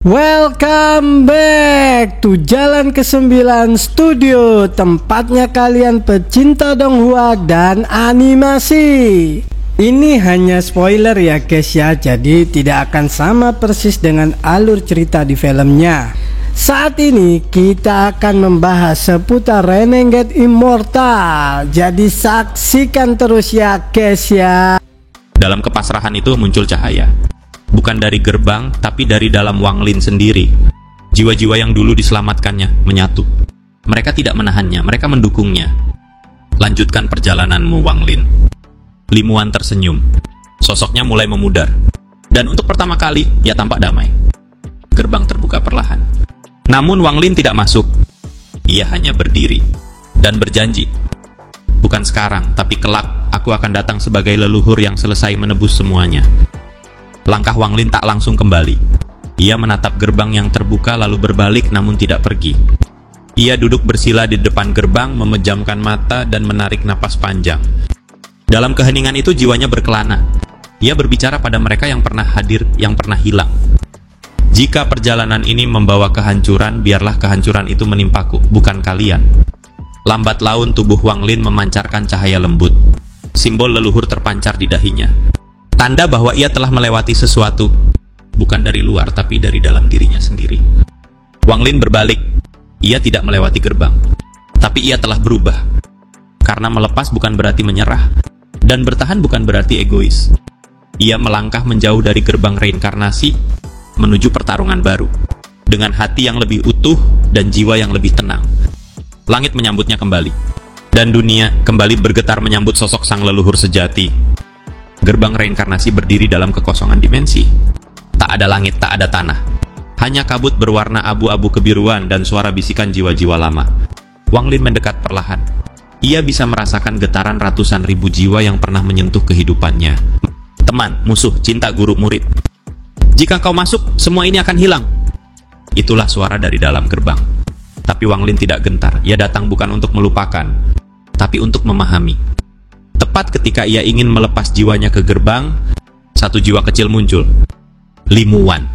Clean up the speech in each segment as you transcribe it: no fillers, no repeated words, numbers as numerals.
Welcome back to Jalan ke-9 Studio, tempatnya kalian pecinta donghua dan animasi. Ini hanya spoiler ya guys ya, jadi tidak akan sama persis dengan alur cerita di filmnya. Saat ini kita akan membahas seputar Renegade Immortal, jadi saksikan terus ya guys ya. Dalam kepasrahan itu muncul cahaya. Bukan dari gerbang, tapi dari dalam Wang Lin sendiri. Jiwa-jiwa yang dulu diselamatkannya menyatu. Mereka tidak menahannya, mereka mendukungnya. Lanjutkan perjalananmu, Wang Lin. Limuan tersenyum. Sosoknya mulai memudar. Dan untuk pertama kali, ia tampak damai. Gerbang terbuka perlahan. Namun Wang Lin tidak masuk. Ia hanya berdiri dan berjanji. Bukan sekarang, tapi kelak aku akan datang sebagai leluhur yang selesai menebus semuanya. Langkah Wang Lin tak langsung kembali. Ia menatap gerbang yang terbuka lalu berbalik namun tidak pergi. Ia duduk bersila di depan gerbang, memejamkan mata dan menarik napas panjang. Dalam keheningan itu jiwanya berkelana. Ia berbicara pada mereka yang pernah hadir, yang pernah hilang. Jika perjalanan ini membawa kehancuran, biarlah kehancuran itu menimpaku, bukan kalian. Lambat laun tubuh Wang Lin memancarkan cahaya lembut. Simbol leluhur terpancar di dahinya. Tanda bahwa ia telah melewati sesuatu, bukan dari luar, tapi dari dalam dirinya sendiri. Wang Lin berbalik. Ia tidak melewati gerbang, tapi ia telah berubah. Karena melepas bukan berarti menyerah, dan bertahan bukan berarti egois. Ia melangkah menjauh dari gerbang reinkarnasi, menuju pertarungan baru, dengan hati yang lebih utuh dan jiwa yang lebih tenang. Langit menyambutnya kembali, dan dunia kembali bergetar menyambut sosok sang leluhur sejati. Gerbang reinkarnasi berdiri dalam kekosongan dimensi. Tak ada langit, tak ada tanah. Hanya kabut berwarna abu-abu kebiruan dan suara bisikan jiwa-jiwa lama. Wang Lin mendekat perlahan. Ia bisa merasakan getaran ratusan ribu jiwa yang pernah menyentuh kehidupannya. Teman, musuh, cinta, guru, murid. Jika kau masuk, semua ini akan hilang. Itulah suara dari dalam gerbang. Tapi Wang Lin tidak gentar. Ia datang bukan untuk melupakan, tapi untuk memahami. Tepat ketika ia ingin melepas jiwanya ke gerbang, satu jiwa kecil muncul. Limuan.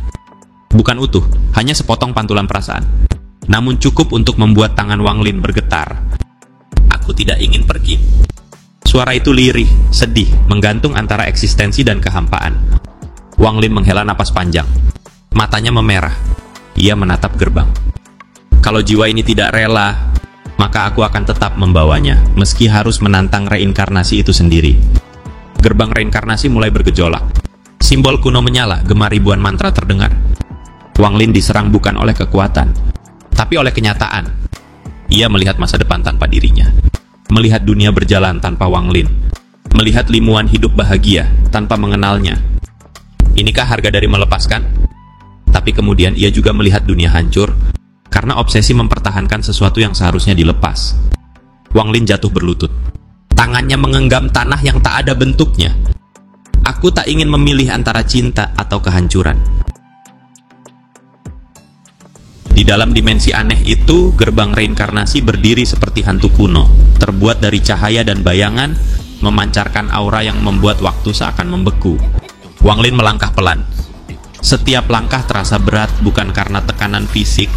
Bukan utuh, hanya sepotong pantulan perasaan. Namun cukup untuk membuat tangan Wang Lin bergetar. Aku tidak ingin pergi. Suara itu lirih, sedih, menggantung antara eksistensi dan kehampaan. Wang Lin menghela napas panjang. Matanya memerah. Ia menatap gerbang. Kalau jiwa ini tidak rela, maka aku akan tetap membawanya, meski harus menantang reinkarnasi itu sendiri. Gerbang reinkarnasi mulai bergejolak. Simbol kuno menyala, gema ribuan mantra terdengar. Wang Lin diserang bukan oleh kekuatan, tapi oleh kenyataan. Ia melihat masa depan tanpa dirinya. Melihat dunia berjalan tanpa Wang Lin. Melihat limuan hidup bahagia tanpa mengenalnya. Inikah harga dari melepaskan? Tapi kemudian ia juga melihat dunia hancur karena obsesi mempertahankan sesuatu yang seharusnya dilepas. Wang Lin jatuh berlutut. Tangannya menggenggam tanah yang tak ada bentuknya. Aku tak ingin memilih antara cinta atau kehancuran. Di dalam dimensi aneh itu, gerbang reinkarnasi berdiri seperti hantu kuno, terbuat dari cahaya dan bayangan, memancarkan aura yang membuat waktu seakan membeku. Wang Lin melangkah pelan. Setiap langkah terasa berat bukan karena tekanan fisik,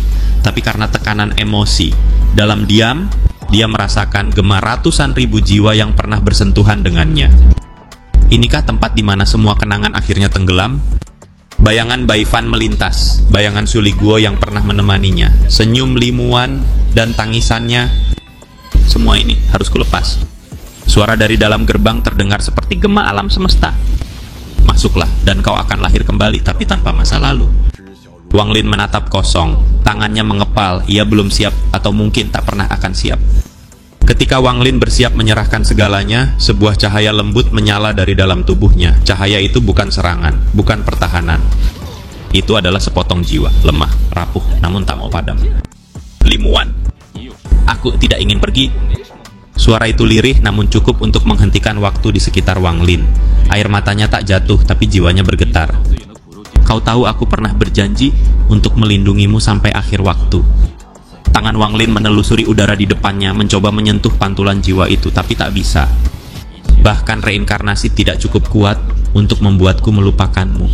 tapi karena tekanan emosi. Dalam diam, dia merasakan gema ratusan ribu jiwa yang pernah bersentuhan dengannya. Inikah tempat di mana semua kenangan akhirnya tenggelam? Bayangan Bai Fan melintas, bayangan Suli Guo yang pernah menemaninya, senyum limuan dan tangisannya. Semua ini harus kulepas. Suara dari dalam gerbang terdengar seperti gema alam semesta. Masuklah, dan kau akan lahir kembali, tapi tanpa masa lalu. Wang Lin menatap kosong, tangannya mengepal, ia belum siap atau mungkin tak pernah akan siap. Ketika Wang Lin bersiap menyerahkan segalanya, sebuah cahaya lembut menyala dari dalam tubuhnya. Cahaya itu bukan serangan, bukan pertahanan. Itu adalah sepotong jiwa, lemah, rapuh, namun tak mau padam. Limuan. Aku tidak ingin pergi. Suara itu lirih namun cukup untuk menghentikan waktu di sekitar Wang Lin. Air matanya tak jatuh, tapi jiwanya bergetar. Kau tahu aku pernah berjanji untuk melindungimu sampai akhir waktu. Tangan Wang Lin menelusuri udara di depannya, mencoba menyentuh pantulan jiwa itu, tapi tak bisa. Bahkan reinkarnasi tidak cukup kuat untuk membuatku melupakanmu.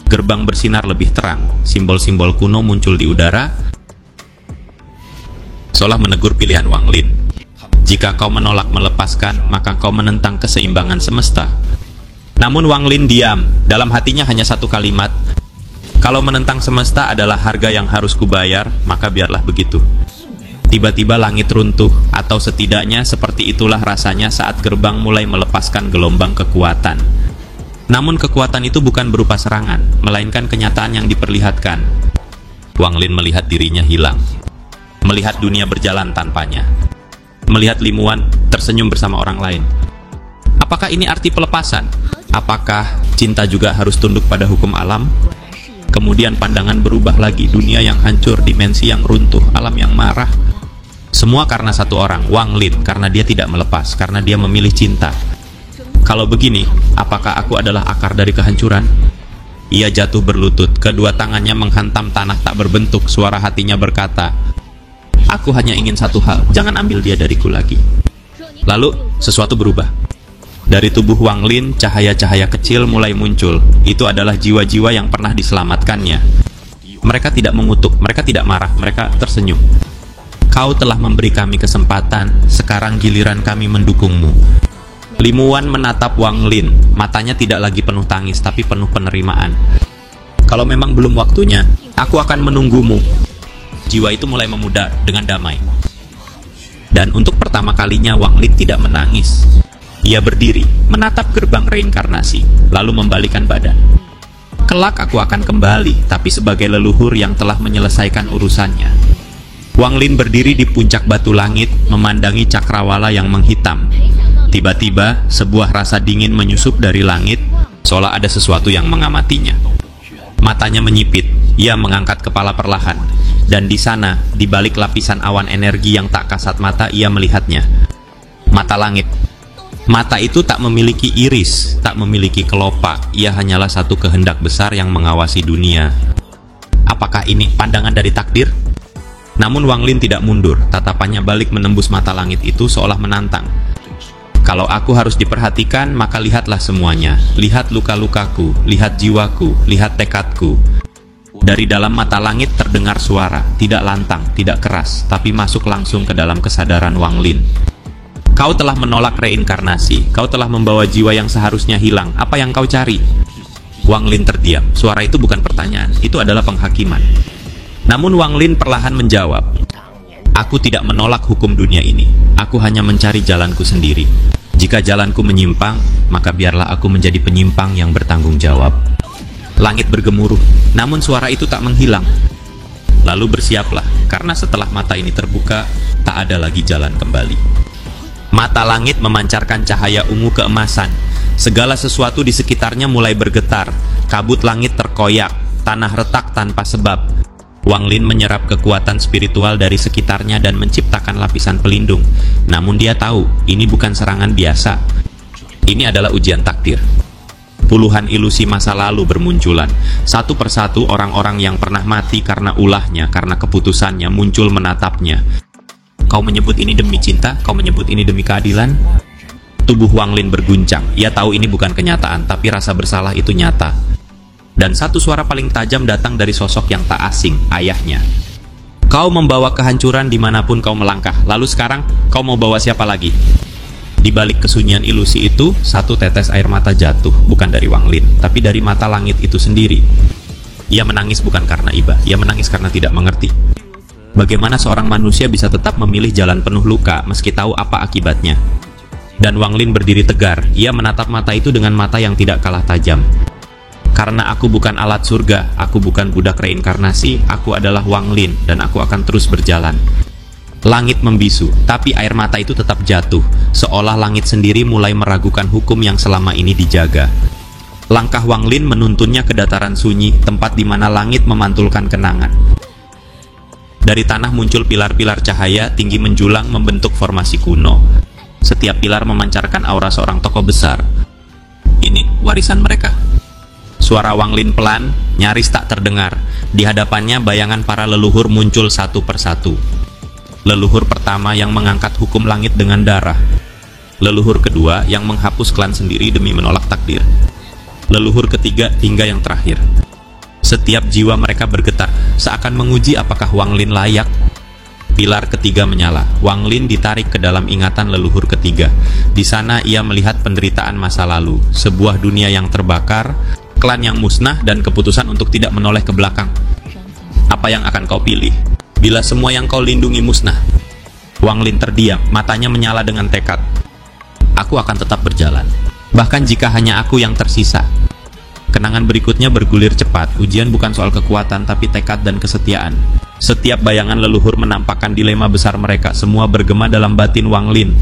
Gerbang bersinar lebih terang, simbol-simbol kuno muncul di udara, seolah menegur pilihan Wang Lin. Jika kau menolak melepaskan, maka kau menentang keseimbangan semesta. Namun Wang Lin diam, dalam hatinya hanya satu kalimat, kalau menentang semesta adalah harga yang harus kubayar, maka biarlah begitu. Tiba-tiba langit runtuh, atau setidaknya seperti itulah rasanya saat gerbang mulai melepaskan gelombang kekuatan. Namun kekuatan itu bukan berupa serangan, melainkan kenyataan yang diperlihatkan. Wang Lin melihat dirinya hilang, melihat dunia berjalan tanpanya, melihat Li Muan tersenyum bersama orang lain. Apakah ini arti pelepasan? Apakah cinta juga harus tunduk pada hukum alam? Kemudian pandangan berubah lagi, dunia yang hancur, dimensi yang runtuh, alam yang marah. Semua karena satu orang, Wang Lin, karena dia tidak melepas, karena dia memilih cinta. Kalau begini, apakah aku adalah akar dari kehancuran? Ia jatuh berlutut, kedua tangannya menghantam tanah tak berbentuk, suara hatinya berkata, aku hanya ingin satu hal, jangan ambil dia dariku lagi. Lalu, sesuatu berubah. Dari tubuh Wang Lin, cahaya-cahaya kecil mulai muncul. Itu adalah jiwa-jiwa yang pernah diselamatkannya. Mereka tidak mengutuk, mereka tidak marah, mereka tersenyum. Kau telah memberi kami kesempatan, sekarang giliran kami mendukungmu. Li Muan menatap Wang Lin, matanya tidak lagi penuh tangis, tapi penuh penerimaan. Kalau memang belum waktunya, aku akan menunggumu. Jiwa itu mulai memuda dengan damai. Dan untuk pertama kalinya Wang Lin tidak menangis. Ia berdiri, menatap gerbang reinkarnasi, lalu membalikan badan. Kelak aku akan kembali, tapi sebagai leluhur yang telah menyelesaikan urusannya. Wang Lin berdiri di puncak batu langit, memandangi cakrawala yang menghitam. Tiba-tiba, sebuah rasa dingin menyusup dari langit, seolah ada sesuatu yang mengamatinya. Matanya menyipit, ia mengangkat kepala perlahan, dan di sana, di balik lapisan awan energi yang tak kasat mata, ia melihatnya. Mata langit. Mata itu tak memiliki iris, tak memiliki kelopak, ia hanyalah satu kehendak besar yang mengawasi dunia. Apakah ini pandangan dari takdir? Namun Wang Lin tidak mundur, tatapannya balik menembus mata langit itu seolah menantang. Kalau aku harus diperhatikan, maka lihatlah semuanya. Lihat luka-lukaku, lihat jiwaku, lihat tekadku. Dari dalam mata langit terdengar suara, tidak lantang, tidak keras, tapi masuk langsung ke dalam kesadaran Wang Lin. Kau telah menolak reinkarnasi, kau telah membawa jiwa yang seharusnya hilang, apa yang kau cari? Wang Lin terdiam, suara itu bukan pertanyaan, itu adalah penghakiman. Namun Wang Lin perlahan menjawab, aku tidak menolak hukum dunia ini, aku hanya mencari jalanku sendiri. Jika jalanku menyimpang, maka biarlah aku menjadi penyimpang yang bertanggung jawab. Langit bergemuruh, namun suara itu tak menghilang. Lalu bersiaplah, karena setelah mata ini terbuka, tak ada lagi jalan kembali. Mata langit memancarkan cahaya ungu keemasan. Segala sesuatu di sekitarnya mulai bergetar, kabut langit terkoyak, tanah retak tanpa sebab. Wang Lin menyerap kekuatan spiritual dari sekitarnya dan menciptakan lapisan pelindung. Namun dia tahu, ini bukan serangan biasa. Ini adalah ujian takdir. Puluhan ilusi masa lalu bermunculan. Satu persatu orang-orang yang pernah mati karena ulahnya, karena keputusannya, muncul menatapnya. Kau menyebut ini demi cinta? Kau menyebut ini demi keadilan? Tubuh Wang Lin berguncang. Ia tahu ini bukan kenyataan, tapi rasa bersalah itu nyata. Dan satu suara paling tajam datang dari sosok yang tak asing, ayahnya. Kau membawa kehancuran dimanapun kau melangkah, lalu sekarang kau mau bawa siapa lagi? Di balik kesunyian ilusi itu, satu tetes air mata jatuh, bukan dari Wang Lin, tapi dari mata langit itu sendiri. Ia menangis bukan karena iba, ia menangis karena tidak mengerti. Bagaimana seorang manusia bisa tetap memilih jalan penuh luka, meski tahu apa akibatnya? Dan Wang Lin berdiri tegar, ia menatap mata itu dengan mata yang tidak kalah tajam. Karena aku bukan alat surga, aku bukan budak reinkarnasi, aku adalah Wang Lin, dan aku akan terus berjalan. Langit membisu, tapi air mata itu tetap jatuh, seolah langit sendiri mulai meragukan hukum yang selama ini dijaga. Langkah Wang Lin menuntunnya ke dataran sunyi, tempat di mana langit memantulkan kenangan. Dari tanah muncul pilar-pilar cahaya, tinggi menjulang membentuk formasi kuno. Setiap pilar memancarkan aura seorang tokoh besar. Ini warisan mereka. Suara Wang Lin pelan, nyaris tak terdengar. Di hadapannya bayangan para leluhur muncul satu persatu. Leluhur pertama yang mengangkat hukum langit dengan darah. Leluhur kedua yang menghapus klan sendiri demi menolak takdir. Leluhur ketiga hingga yang terakhir. Setiap jiwa mereka bergetar, seakan menguji apakah Wang Lin layak. Pilar ketiga menyala. Wang Lin ditarik ke dalam ingatan leluhur ketiga. Di sana ia melihat penderitaan masa lalu, sebuah dunia yang terbakar, klan yang musnah, dan keputusan untuk tidak menoleh ke belakang. Apa yang akan kau pilih bila semua yang kau lindungi musnah? Wang Lin terdiam, matanya menyala dengan tekad. Aku akan tetap berjalan, bahkan jika hanya aku yang tersisa. Kenangan berikutnya bergulir cepat. Ujian bukan soal kekuatan, tapi tekad dan kesetiaan. Setiap bayangan leluhur menampakkan dilema besar mereka. Semua bergema dalam batin Wang Lin.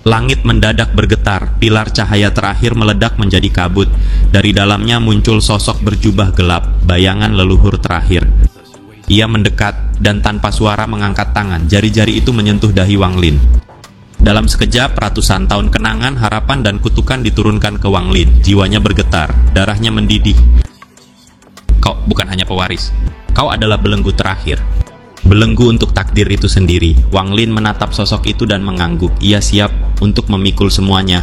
Langit mendadak bergetar. Pilar cahaya terakhir meledak menjadi kabut. Dari dalamnya muncul sosok berjubah gelap, bayangan leluhur terakhir. Ia mendekat dan tanpa suara mengangkat tangan. Jari-jari itu menyentuh dahi Wang Lin. Dalam sekejap, ratusan tahun kenangan, harapan, dan kutukan diturunkan ke Wang Lin. Jiwanya bergetar, darahnya mendidih. Kau bukan hanya pewaris. Kau adalah belenggu terakhir. Belenggu untuk takdir itu sendiri. Wang Lin menatap sosok itu dan mengangguk. Ia siap untuk memikul semuanya.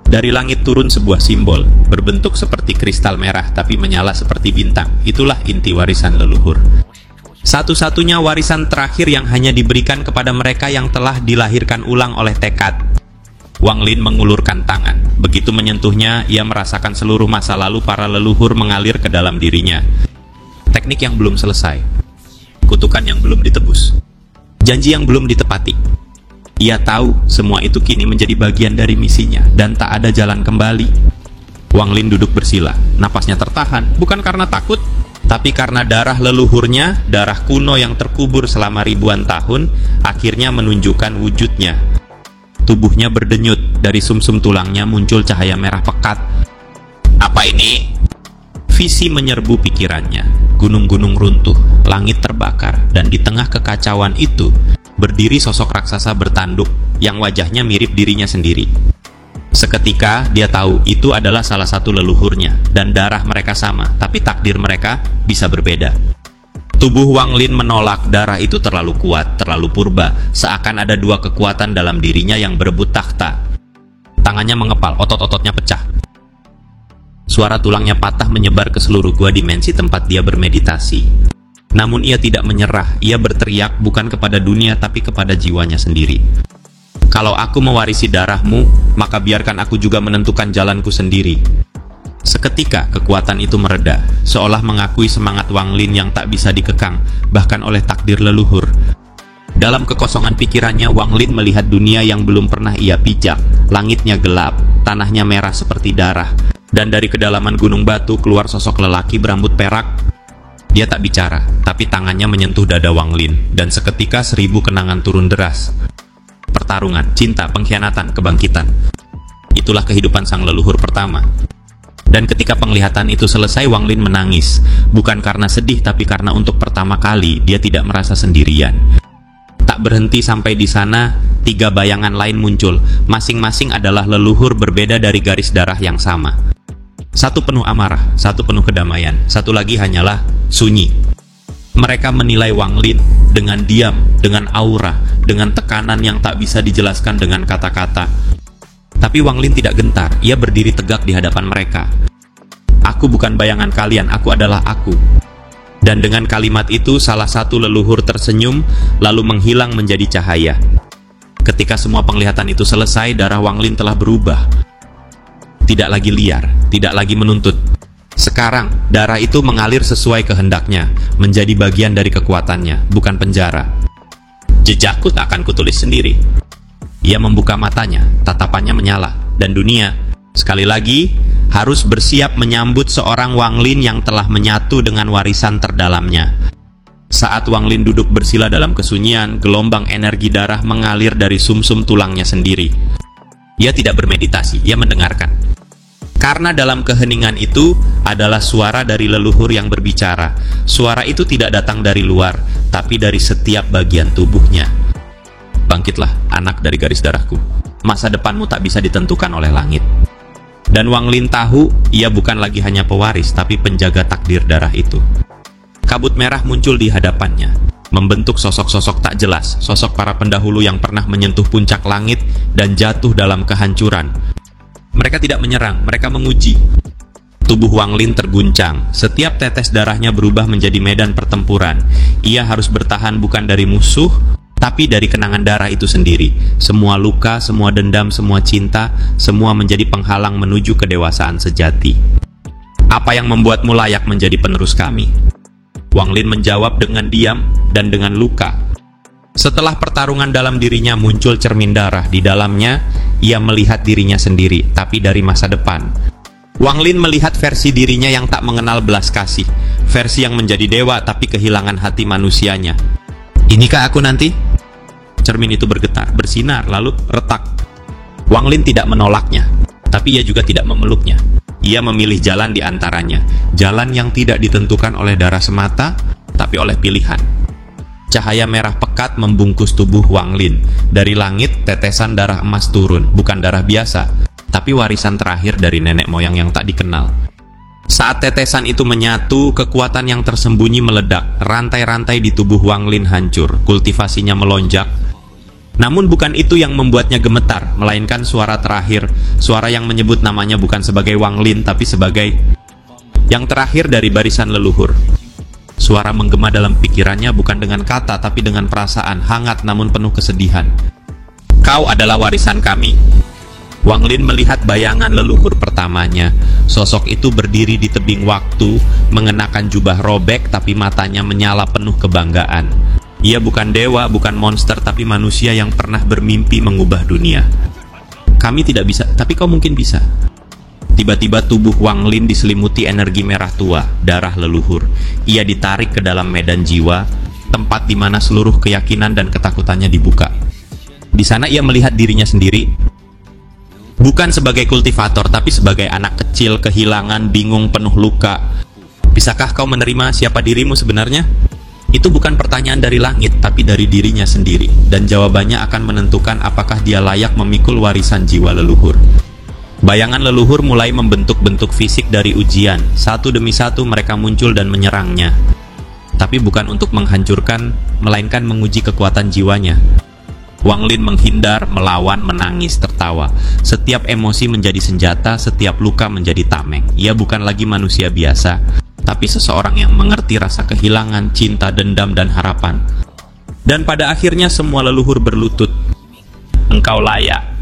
Dari langit turun sebuah simbol, berbentuk seperti kristal merah tapi menyala seperti bintang. Itulah inti warisan leluhur. Satu-satunya warisan terakhir yang hanya diberikan kepada mereka yang telah dilahirkan ulang oleh tekad. Wang Lin mengulurkan tangan. Begitu menyentuhnya, ia merasakan seluruh masa lalu para leluhur mengalir ke dalam dirinya. Teknik yang belum selesai. Kutukan yang belum ditebus. Janji yang belum ditepati. Ia tahu semua itu kini menjadi bagian dari misinya dan tak ada jalan kembali. Wang Lin duduk bersila. Napasnya tertahan, bukan karena takut, tapi karena darah leluhurnya, darah kuno yang terkubur selama ribuan tahun, akhirnya menunjukkan wujudnya. Tubuhnya berdenyut, dari sumsum tulangnya muncul cahaya merah pekat. Apa ini? Visi menyerbu pikirannya. Gunung-gunung runtuh, langit terbakar, dan di tengah kekacauan itu, berdiri sosok raksasa bertanduk, yang wajahnya mirip dirinya sendiri. Seketika, dia tahu itu adalah salah satu leluhurnya, dan darah mereka sama, tapi takdir mereka bisa berbeda. Tubuh Wang Lin menolak, darah itu terlalu kuat, terlalu purba, seakan ada dua kekuatan dalam dirinya yang berebut takhta. Tangannya mengepal, otot-ototnya pecah. Suara tulangnya patah menyebar ke seluruh gua dimensi tempat dia bermeditasi. Namun ia tidak menyerah, ia berteriak bukan kepada dunia tapi kepada jiwanya sendiri. Kalau aku mewarisi darahmu, maka biarkan aku juga menentukan jalanku sendiri. Seketika kekuatan itu mereda, seolah mengakui semangat Wang Lin yang tak bisa dikekang, bahkan oleh takdir leluhur. Dalam kekosongan pikirannya, Wang Lin melihat dunia yang belum pernah ia pijak. Langitnya gelap, tanahnya merah seperti darah, dan dari kedalaman gunung batu keluar sosok lelaki berambut perak. Dia tak bicara, tapi tangannya menyentuh dada Wang Lin, dan seketika 1000 kenangan turun deras. Pertarungan, cinta, pengkhianatan, kebangkitan. Itulah kehidupan sang leluhur pertama. Dan ketika penglihatan itu selesai, Wang Lin menangis. Bukan karena sedih, tapi karena untuk pertama kali dia tidak merasa sendirian. Tak berhenti sampai di sana, 3 bayangan lain muncul. Masing-masing adalah leluhur berbeda dari garis darah yang sama. Satu penuh amarah, satu penuh kedamaian, satu lagi hanyalah sunyi. Mereka menilai Wang Lin dengan diam, dengan aura, dengan tekanan yang tak bisa dijelaskan dengan kata-kata. Tapi Wang Lin tidak gentar, ia berdiri tegak di hadapan mereka. Aku bukan bayangan kalian, aku adalah aku. Dan dengan kalimat itu, salah satu leluhur tersenyum, lalu menghilang menjadi cahaya. Ketika semua penglihatan itu selesai, darah Wang Lin telah berubah. Tidak lagi liar, tidak lagi menuntut. Sekarang, darah itu mengalir sesuai kehendaknya, menjadi bagian dari kekuatannya, bukan penjara. Jejakku tak akan kutulis sendiri. Ia membuka matanya, tatapannya menyala, dan dunia, sekali lagi, harus bersiap menyambut seorang Wang Lin yang telah menyatu dengan warisan terdalamnya. Saat Wang Lin duduk bersila dalam kesunyian, gelombang energi darah mengalir dari sumsum tulangnya sendiri. Ia tidak bermeditasi, ia mendengarkan. Karena dalam keheningan itu adalah suara dari leluhur yang berbicara. Suara itu tidak datang dari luar, tapi dari setiap bagian tubuhnya. Bangkitlah, anak dari garis darahku. Masa depanmu tak bisa ditentukan oleh langit. Dan Wang Lin tahu, ia bukan lagi hanya pewaris, tapi penjaga takdir darah itu. Kabut merah muncul di hadapannya, membentuk sosok-sosok tak jelas, sosok para pendahulu yang pernah menyentuh puncak langit dan jatuh dalam kehancuran. Mereka tidak menyerang, mereka menguji. Tubuh Wang Lin terguncang. Setiap tetes darahnya berubah menjadi medan pertempuran. Ia harus bertahan bukan dari musuh, tapi dari kenangan darah itu sendiri. Semua luka, semua dendam, semua cinta, semua menjadi penghalang menuju kedewasaan sejati. Apa yang membuatmu layak menjadi penerus kami? Wang Lin menjawab dengan diam dan dengan luka. Setelah pertarungan dalam dirinya muncul cermin darah. Di dalamnya, ia melihat dirinya sendiri, tapi dari masa depan. Wang Lin melihat versi dirinya yang tak mengenal belas kasih, versi yang menjadi dewa tapi kehilangan hati manusianya. Inikah aku nanti? Cermin itu bergetar, bersinar, lalu retak. Wang Lin tidak menolaknya, tapi ia juga tidak memeluknya. Ia memilih jalan di antaranya, jalan yang tidak ditentukan oleh darah semata, tapi oleh pilihan. Cahaya merah pekat membungkus tubuh Wang Lin. Dari langit, tetesan darah emas turun, bukan darah biasa, tapi warisan terakhir dari nenek moyang yang tak dikenal. Saat tetesan itu menyatu, kekuatan yang tersembunyi meledak. Rantai-rantai di tubuh Wang Lin hancur, kultivasinya melonjak. Namun bukan itu yang membuatnya gemetar, melainkan suara terakhir, suara yang menyebut namanya bukan sebagai Wang Lin, tapi sebagai yang terakhir dari barisan leluhur. Suara menggema dalam pikirannya bukan dengan kata, tapi dengan perasaan hangat namun penuh kesedihan. Kau adalah warisan kami. Wang Lin melihat bayangan leluhur pertamanya. Sosok itu berdiri di tebing waktu, mengenakan jubah robek, tapi matanya menyala penuh kebanggaan. Ia bukan dewa, bukan monster, tapi manusia yang pernah bermimpi mengubah dunia. Kami tidak bisa, tapi kau mungkin bisa. Tiba-tiba tubuh Wang Lin diselimuti energi merah tua, darah leluhur. Ia ditarik ke dalam medan jiwa, tempat di mana seluruh keyakinan dan ketakutannya dibuka. Di sana ia melihat dirinya sendiri, bukan sebagai kultivator, tapi sebagai anak kecil, kehilangan, bingung, penuh luka. Bisakah kau menerima siapa dirimu sebenarnya? Itu bukan pertanyaan dari langit, tapi dari dirinya sendiri. Dan jawabannya akan menentukan apakah dia layak memikul warisan jiwa leluhur. Bayangan leluhur mulai membentuk-bentuk fisik dari ujian. Satu demi satu mereka muncul dan menyerangnya. Tapi bukan untuk menghancurkan, melainkan menguji kekuatan jiwanya. Wang Lin menghindar, melawan, menangis, tertawa. Setiap emosi menjadi senjata, setiap luka menjadi tameng. Ia bukan lagi manusia biasa, tapi seseorang yang mengerti rasa kehilangan, cinta, dendam, dan harapan. Dan pada akhirnya semua leluhur berlutut. Engkau layak.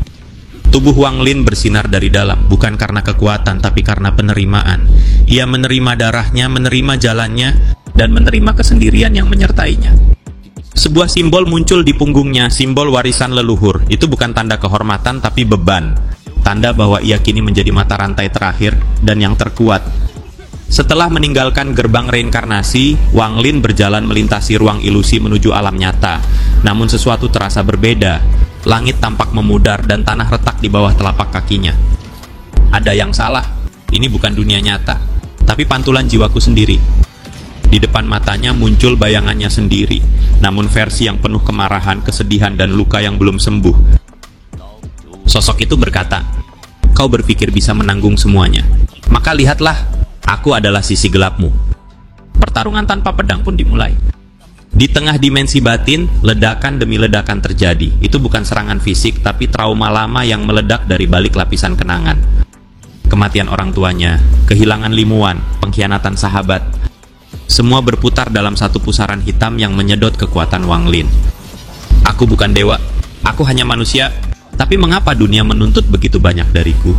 Tubuh Wang Lin bersinar dari dalam, bukan karena kekuatan, tapi karena penerimaan. Ia menerima darahnya, menerima jalannya, dan menerima kesendirian yang menyertainya. Sebuah simbol muncul di punggungnya, simbol warisan leluhur. Itu bukan tanda kehormatan, tapi beban. Tanda bahwa ia kini menjadi mata rantai terakhir dan yang terkuat. Setelah meninggalkan gerbang reinkarnasi, Wang Lin berjalan melintasi ruang ilusi menuju alam nyata. Namun sesuatu terasa berbeda. Langit tampak memudar dan tanah retak di bawah telapak kakinya. Ada yang salah. Ini bukan dunia nyata, tapi pantulan jiwaku sendiri. Di depan matanya muncul bayangannya sendiri, namun versi yang penuh kemarahan, kesedihan, dan luka yang belum sembuh. Sosok itu berkata, "Kau berpikir bisa menanggung semuanya? Maka lihatlah, aku adalah sisi gelapmu." Pertarungan tanpa pedang pun dimulai. Di tengah dimensi batin, ledakan demi ledakan terjadi. Itu bukan serangan fisik, tapi trauma lama yang meledak dari balik lapisan kenangan. Kematian orang tuanya, kehilangan limuan, pengkhianatan sahabat. Semua berputar dalam satu pusaran hitam yang menyedot kekuatan Wang Lin. Aku bukan dewa, aku hanya manusia. Tapi mengapa dunia menuntut begitu banyak dariku?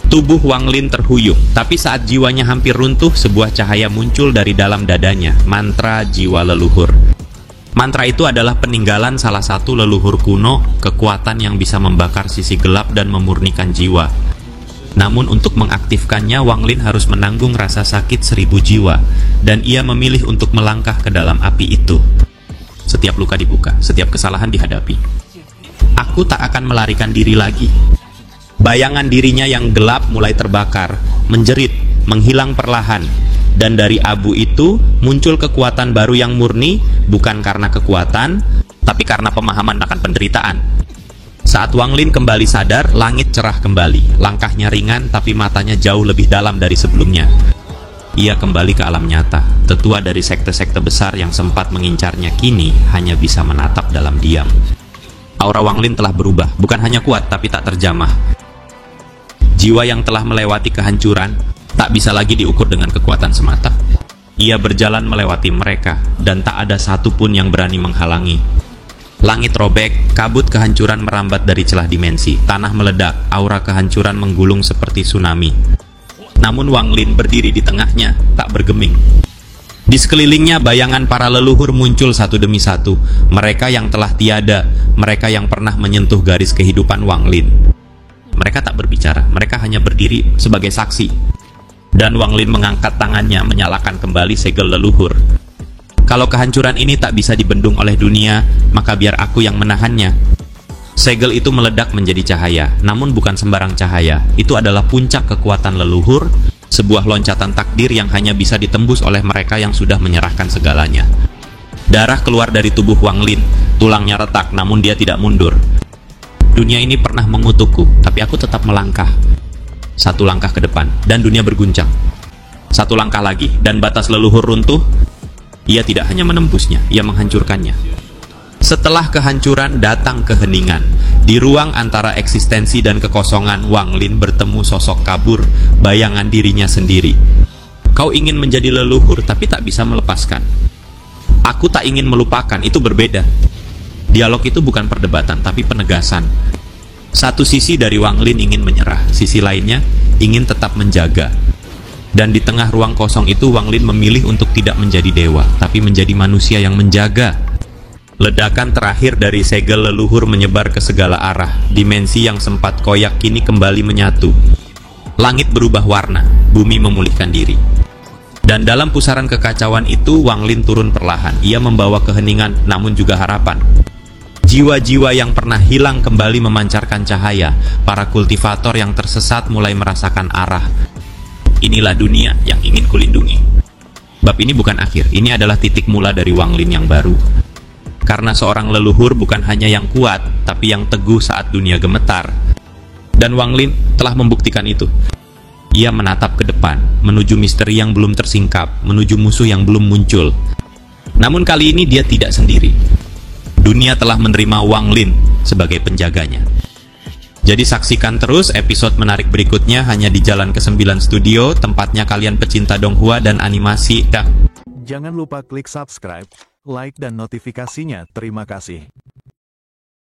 Tubuh Wang Lin terhuyung, tapi saat jiwanya hampir runtuh, sebuah cahaya muncul dari dalam dadanya, mantra jiwa leluhur. Mantra itu adalah peninggalan salah satu leluhur kuno, kekuatan yang bisa membakar sisi gelap dan memurnikan jiwa. Namun untuk mengaktifkannya, Wang Lin harus menanggung rasa sakit 1000 jiwa, dan ia memilih untuk melangkah ke dalam api itu. Setiap luka dibuka, setiap kesalahan dihadapi. Aku tak akan melarikan diri lagi. Bayangan dirinya yang gelap mulai terbakar, menjerit, menghilang perlahan. Dan dari abu itu muncul kekuatan baru yang murni, bukan karena kekuatan, tapi karena pemahaman akan penderitaan. Saat Wang Lin kembali sadar, langit cerah kembali. Langkahnya ringan, tapi matanya jauh lebih dalam dari sebelumnya. Ia kembali ke alam nyata. Tetua dari sekte-sekte besar yang sempat mengincarnya kini hanya bisa menatap dalam diam. Aura Wang Lin telah berubah, bukan hanya kuat, tapi tak terjamah. Jiwa yang telah melewati kehancuran, Tak bisa lagi diukur dengan kekuatan semata. Ia berjalan melewati mereka, dan tak ada satupun yang berani menghalangi. Langit robek, kabut kehancuran merambat dari celah dimensi, tanah meledak, aura kehancuran menggulung seperti tsunami. Namun Wang Lin berdiri di tengahnya, tak bergeming. Di sekelilingnya bayangan para leluhur muncul satu demi satu, mereka yang telah tiada, mereka yang pernah menyentuh garis kehidupan Wang Lin. Mereka tak berbicara, mereka hanya berdiri sebagai saksi. Dan Wang Lin mengangkat tangannya menyalakan kembali segel leluhur. Kalau kehancuran ini tak bisa dibendung oleh dunia, maka biar aku yang menahannya. Segel itu meledak menjadi cahaya, namun bukan sembarang cahaya. Itu adalah puncak kekuatan leluhur, sebuah loncatan takdir yang hanya bisa ditembus oleh mereka yang sudah menyerahkan segalanya. Darah keluar dari tubuh Wang Lin, tulangnya retak namun dia tidak mundur. Dunia ini pernah mengutukku, tapi aku tetap melangkah. Satu langkah ke depan, dan dunia berguncang. Satu langkah lagi, dan batas leluhur runtuh. Ia tidak hanya menembusnya, ia menghancurkannya. Setelah kehancuran datang keheningan. Di ruang antara eksistensi dan kekosongan, Wang Lin bertemu sosok kabur, bayangan dirinya sendiri. Kau ingin menjadi leluhur, tapi tak bisa melepaskan. Aku tak ingin melupakan, itu berbeda. Dialog itu bukan perdebatan, tapi penegasan. Satu sisi dari Wang Lin ingin menyerah, sisi lainnya ingin tetap menjaga. Dan di tengah ruang kosong itu, Wang Lin memilih untuk tidak menjadi dewa, tapi menjadi manusia yang menjaga. Ledakan terakhir dari segel leluhur menyebar ke segala arah. Dimensi yang sempat koyak kini kembali menyatu. Langit berubah warna, bumi memulihkan diri. Dan dalam pusaran kekacauan itu, Wang Lin turun perlahan. Ia membawa keheningan, namun juga harapan. Jiwa-jiwa yang pernah hilang kembali memancarkan cahaya. Para kultivator yang tersesat mulai merasakan arah. Inilah dunia yang ingin kulindungi. Bab ini bukan akhir, ini adalah titik mula dari Wang Lin yang baru. Karena seorang leluhur bukan hanya yang kuat, tapi yang teguh saat dunia gemetar. Dan Wang Lin telah membuktikan itu. Ia menatap ke depan, menuju misteri yang belum tersingkap, menuju musuh yang belum muncul. Namun kali ini dia tidak sendiri. Dunia telah menerima Wang Lin sebagai penjaganya. Jadi saksikan terus episode menarik berikutnya hanya di Jalan ke-9 Studio, tempatnya kalian pecinta donghua dan animasi. Jangan lupa klik subscribe, like dan notifikasinya. Terima kasih.